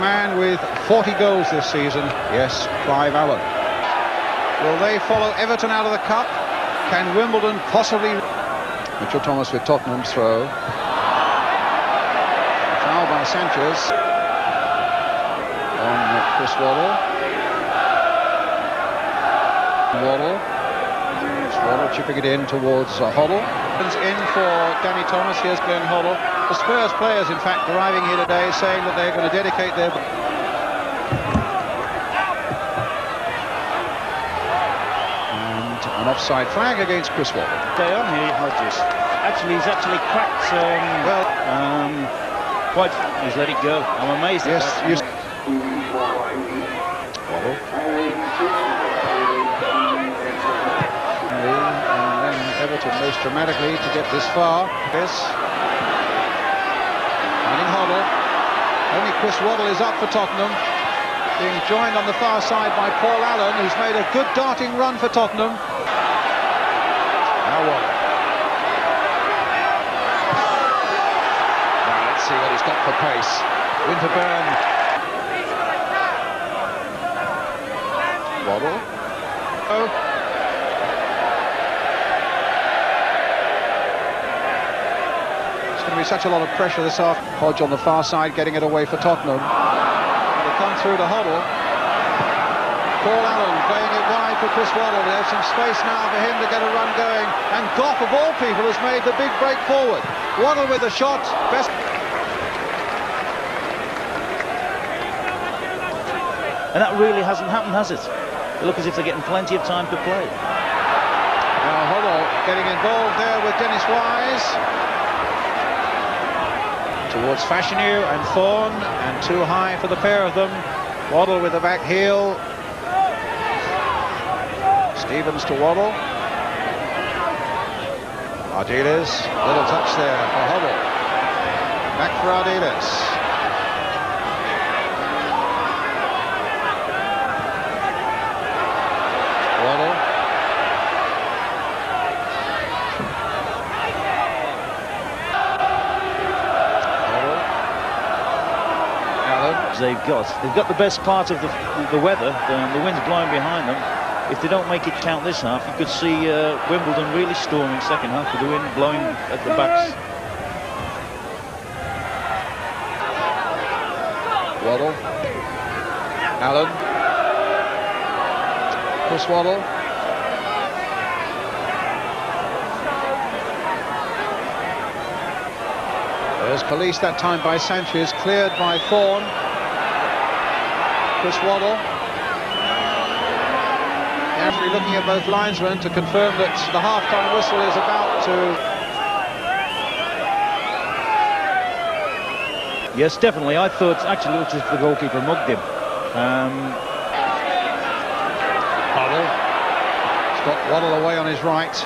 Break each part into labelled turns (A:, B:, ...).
A: Man with 40 goals this season, yes, Clive Allen. Will they follow Everton out of the cup? Can Wimbledon possibly... Mitchell Thomas with Tottenham's throw. Foul by Sanchez on Chris Waddle. Waddle chipping it in towards Hoddle. In for Danny Thomas. Here's Glenn Hoddle. The Spurs players, in fact, arriving here today saying that they're going to dedicate their... And an offside flag against Chris Waddle.
B: Stay on here, Hodges. He's actually cracked. He's let it go. I'm amazed at that.
A: Yes, Waddle. And then Everton most dramatically to get this far. Yes. Finding Hoddle. Only Chris Waddle is up for Tottenham. Being joined on the far side by Paul Allen, who's made a good darting run for Tottenham. Now Waddle. Now let's see what he's got for pace. Winterburn. Waddle. Oh. It's going to be such a lot of pressure this afternoon. Hodge on the far side getting it away for Tottenham. They come through to Hoddle. Paul Allen playing it wide for Chris Waddle. There's some space now for him to get a run going. And Goff, of all people, has made the big break forward. Waddle with a shot. Best.
B: And that really hasn't happened, has it? They look as if they're getting plenty of time to play.
A: Now Hoddle getting involved there with Dennis Wise. Towards Fashanu and Thorne, and too high for the pair of them. Waddle with the back heel. Stevens to Waddle. Ardiles, little touch there for Hoddle. Back for Ardiles. Waddle.
B: They've got the best part of the weather. The wind's blowing behind them. If they don't make it count this half, you could see Wimbledon really storming second half with the wind blowing at the backs.
A: Waddle. Allen. Chris Waddle. There's police that time by Sanchez, cleared by Thorne. Chris Waddle. Actually looking at both linesmen to confirm that the half-time whistle is about to...
B: Yes, definitely. I thought actually it looked as if the goalkeeper mugged him.
A: Hoddle. He's got Waddle away on his right.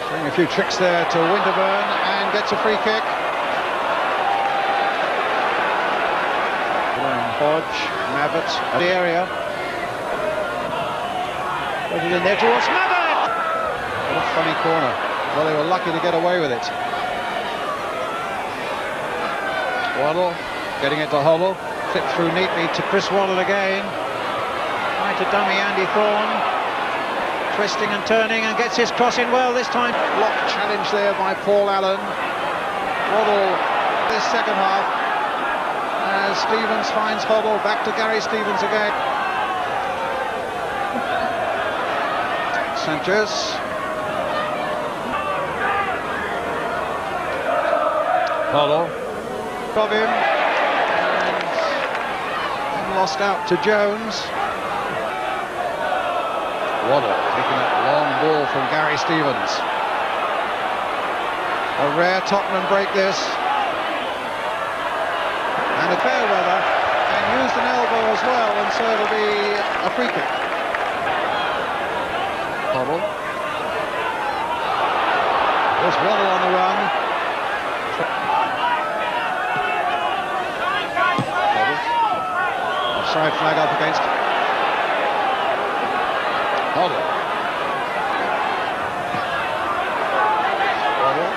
A: Showing a few tricks there to Winterburn and gets a free kick. Hodge, Mabbott, the area. Put it in there towards Mabbott! What a funny corner. Well, they were lucky to get away with it. Waddle getting it to Hoddle. Clipped through neatly to Chris Waddle again. Trying to dummy Andy Thorne. Twisting and turning and gets his cross in well this time. Block challenge there by Paul Allen. Waddle this second half. As Stevens finds Hoddle, back to Gary Stevens again. Sanchez. Hoddle. Of him. And lost out to Jones. Waddle taking that long ball from Gary Stevens. A rare Tottenham break this. And a fair weather, and used an elbow as well, and so it'll be a free kick. Hoddle. There's Waddle on the run. Hoddle. Offside flag up against Hoddle. Waddle.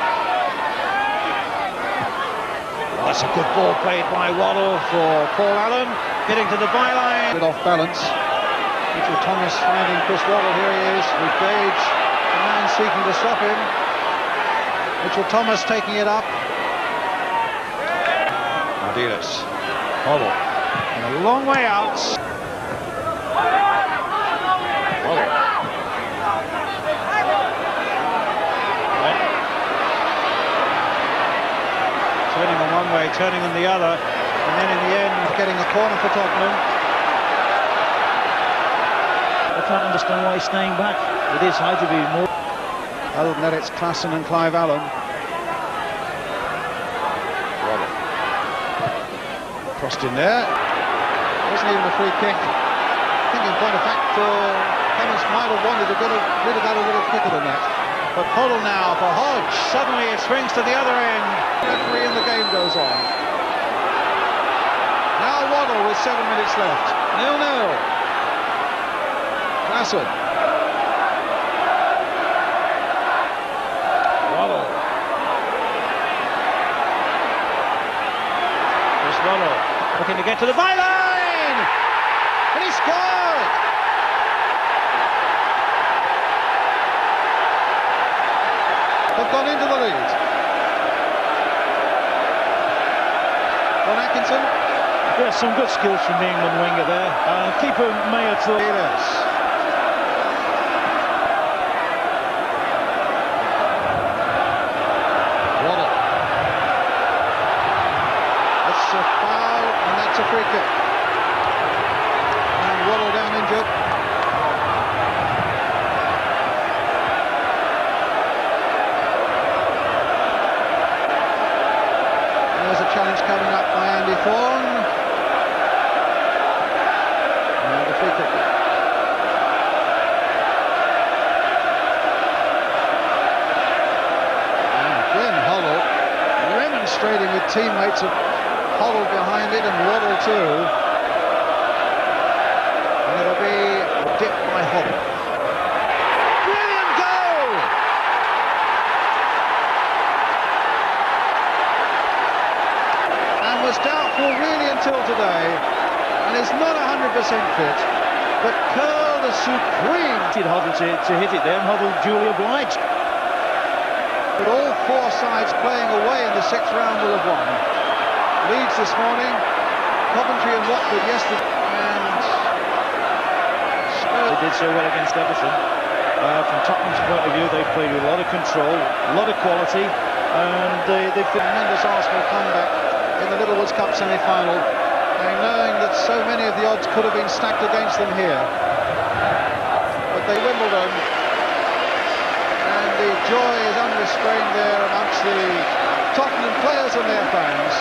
A: That's a good ball played by Waddle for Paul Allen, getting to the byline. Bit off balance. Mitchell Thomas finding Chris Waddle. Here he is with Gage, the man seeking to stop him. Mitchell Thomas taking it up. Mardilis. Hoddle. And a long way out. Waddle. Turning on one way, turning on the other, and then in the end getting a corner for Tottenham.
B: I can't understand why he's staying back. It is high to be more.
A: Other than that, it's Klassen and Clive Allen. Waddle. Crossed in there. It wasn't even a free kick. I think in point of fact, Thomas might have wanted to would have got a little quicker than that. But Hoddle now for Hodge. Suddenly it swings to the other end. Referee and the game goes on. Now Waddle with 7 minutes left. 0-0. Klassen. Waddle. Chris Waddle looking to get to the byline. And he scored. Have gone into the lead. Ron Atkinson.
B: Yeah, some good skills from the England winger there. Keeper may have thought.
A: Yes. Waddle. That's a foul and that's a free kick. And Waddle down injured. Challenge coming up by Andy Thorne. And the free kick. And again Hoddle remonstrating with teammates of Hoddle behind it and Waddle too. And it'll be a dip by Hoddle. Brilliant goal! Was doubtful really until today and is not 100% fit, but curled a supreme.
B: Hoddle to hit it there, and Hoddle duly obliged.
A: But all four sides playing away in the sixth round will have won. Leeds this morning, Coventry and Watford yesterday, and Spurs.
B: They did so well against Everton. From Tottenham's point of view, they played with a lot of control, a lot of quality, and they've
A: tremendous Arsenal comeback in the Littlewoods Cup semi-final, knowing that so many of the odds could have been stacked against them here. But they Wimbledon, and the joy is unrestrained there amongst the Tottenham players and their fans.